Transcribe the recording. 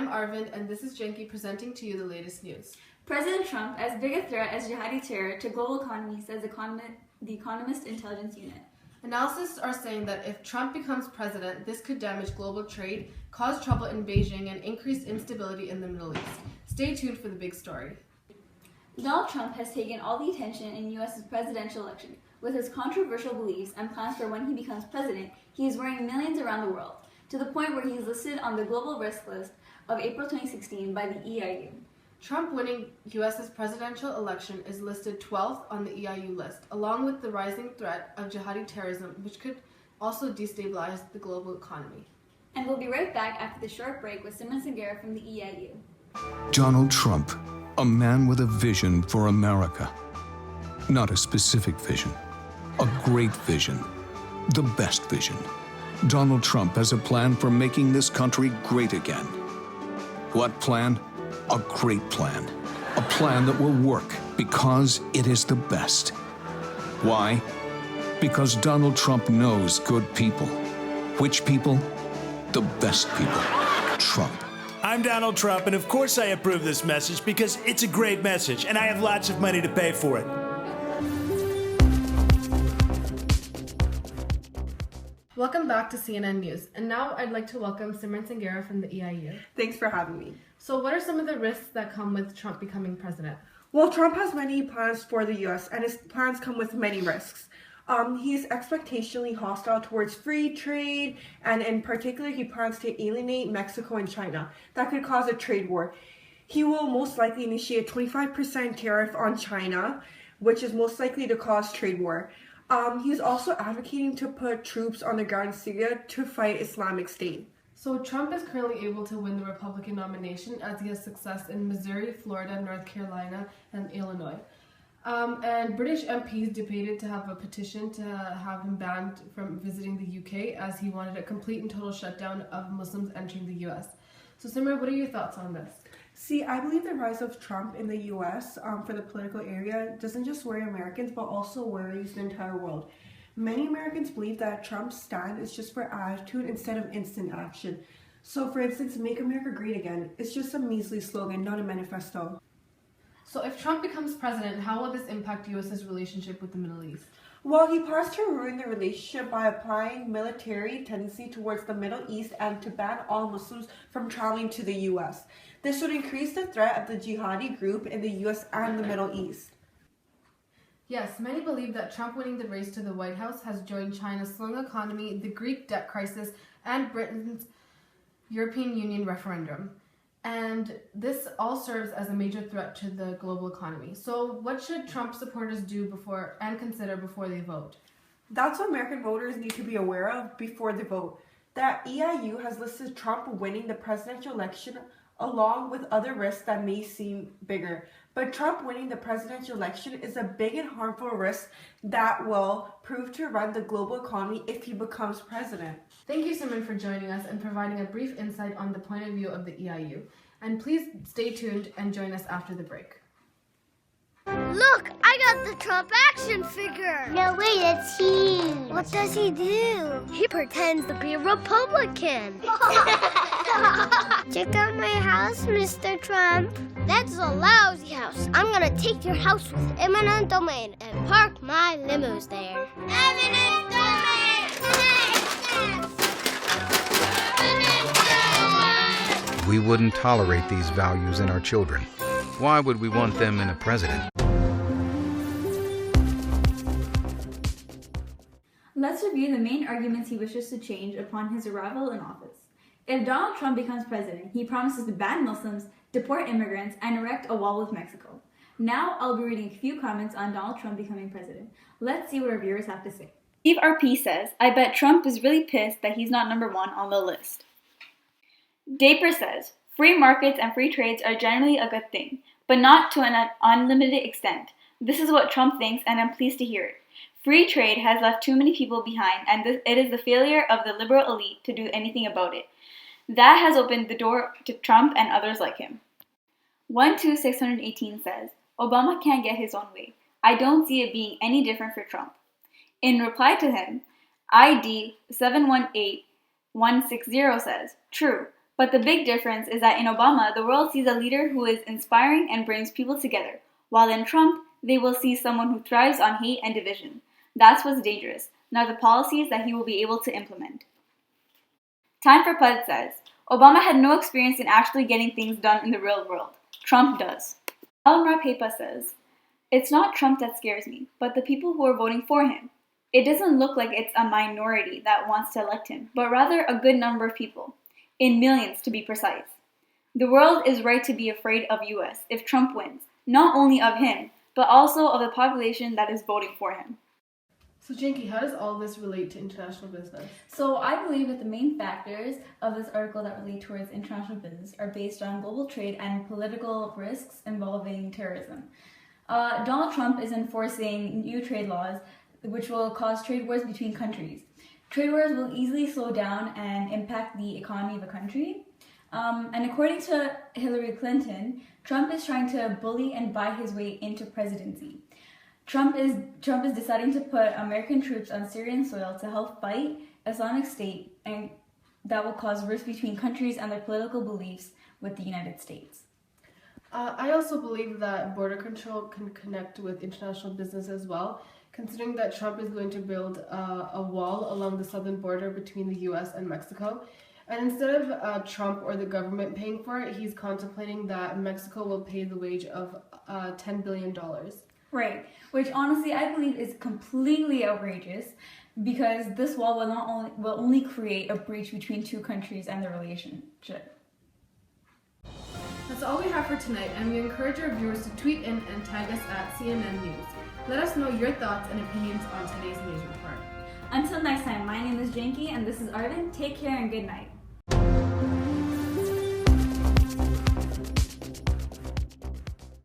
I'm Arvind, and this is Jenki presenting to you the latest news. President Trump as big a threat as jihadi terror to global economy, says the Economist Intelligence Unit. Analysts are saying that if Trump becomes president, this could damage global trade, cause trouble in Beijing, and increase instability in the Middle East. Stay tuned for the big story. Donald Trump has taken all the attention in U.S.'s presidential election. With his controversial beliefs and plans for when he becomes president, he is worrying millions around the world, to the point where he is listed on the global risk list of April 2016 by the EIU. Trump winning U.S.'s presidential election is listed 12th on the EIU list, along with the rising threat of jihadi terrorism, which could also destabilize the global economy. And we'll be right back after the short break with Simran Sangera from the EIU. Donald Trump, a man with a vision for America. Not a specific vision, a great vision, the best vision. Donald Trump has a plan for making this country great again. What plan? A great plan. A plan that will work because it is the best. Why? Because Donald Trump knows good people. Which people? The best people. Trump. I'm Donald Trump, and of course I approve this message because it's a great message, and I have lots of money to pay for it. Welcome back to CNN News. And now I'd like to welcome Simran Sangera from the EIU. Thanks for having me. So what are some of the risks that come with Trump becoming president? Well, Trump has many plans for the U.S., and his plans come with many risks. He's expectationally hostile towards free trade, and in particular, he plans to alienate Mexico and China. That could cause a trade war. He will most likely initiate a 25% tariff on China, which is most likely to cause trade war. He's also advocating to put troops on the ground in Syria to fight Islamic State. So Trump is currently able to win the Republican nomination as he has success in Missouri, Florida, North Carolina, and Illinois. And British MPs debated to have a petition to have him banned from visiting the UK as he wanted a complete and total shutdown of Muslims entering the US. So Simran, what are your thoughts on this? See, I believe the rise of Trump in the U.S. For the political area doesn't just worry Americans, but also worries the entire world. Many Americans believe that Trump's stand is just for attitude instead of instant action. So, for instance, Make America Great Again is just a measly slogan, not a manifesto. So if Trump becomes president, how will this impact U.S.'s relationship with the Middle East? Well, he plans to ruin the relationship by applying military tendency towards the Middle East and to ban all Muslims from traveling to the U.S. This would increase the threat of the jihadi group in the U.S. and the Middle East. Yes, many believe that Trump winning the race to the White House has joined China's slowing economy, the Greek debt crisis, and Britain's European Union referendum. And this all serves as a major threat to the global economy. So what should Trump supporters do consider before they vote? That's what American voters need to be aware of before they vote. That EIU has listed Trump winning the presidential election along with other risks that may seem bigger. But Trump winning the presidential election is a big and harmful risk that will prove to run the global economy if he becomes president. Thank you, Simran, for joining us and providing a brief insight on the point of view of the EIU. And please stay tuned and join us after the break. Look, I got the Trump action figure. No, wait, it's huge. What does he do? He pretends to be a Republican. Check out my house, Mr. Trump. That's a lousy house. I'm gonna take your house with eminent domain and park my limos there. Eminent domain! We wouldn't tolerate these values in our children. Why would we want them in a president? Let's review the main arguments he wishes to change upon his arrival in office. If Donald Trump becomes president, he promises to ban Muslims, deport immigrants, and erect a wall with Mexico. Now I'll be reading a few comments on Donald Trump becoming president. Let's see what our viewers have to say. Steve RP says, I bet Trump is really pissed that he's not number one on the list. Daper says, free markets and free trades are generally a good thing, but not to an unlimited extent. This is what Trump thinks, and I'm pleased to hear it. Free trade has left too many people behind, and it is the failure of the liberal elite to do anything about it. That has opened the door to Trump and others like him. 12618 says, Obama can't get his own way. I don't see it being any different for Trump. In reply to him, ID 718160 says, true, But the big difference is that in Obama, the world sees a leader who is inspiring and brings people together, while in Trump, they will see someone who thrives on hate and division. That's what's dangerous, not the policies that he will be able to implement. Time for Pud says, Obama had no experience in actually getting things done in the real world. Trump does. Alan Pepa says, it's not Trump that scares me, but the people who are voting for him. It doesn't look like it's a minority that wants to elect him, but rather a good number of people, in millions to be precise. The world is right to be afraid of US if Trump wins, not only of him, but also of the population that is voting for him. So Janky, how does all this relate to international business? So I believe that the main factors of this article that relate towards international business are based on global trade and political risks involving terrorism. Donald Trump is enforcing new trade laws which will cause trade wars between countries. Trade wars will easily slow down and impact the economy of a country. And according to Hillary Clinton, Trump is trying to bully and buy his way into presidency. Trump is deciding to put American troops on Syrian soil to help fight Islamic State, and that will cause rifts between countries and their political beliefs with the United States. I also believe that border control can connect with international business as well, considering that Trump is going to build a wall along the southern border between the US and Mexico. And instead of Trump or the government paying for it, he's contemplating that Mexico will pay the wage of $10 billion. Right, which honestly I believe is completely outrageous, because this wall will only create a breach between two countries and their relationship. That's all we have for tonight, and we encourage our viewers to tweet in and tag us at CNN News. Let us know your thoughts and opinions on today's news report. Until next time, my name is Janky and this is Arvin. Take care and good night.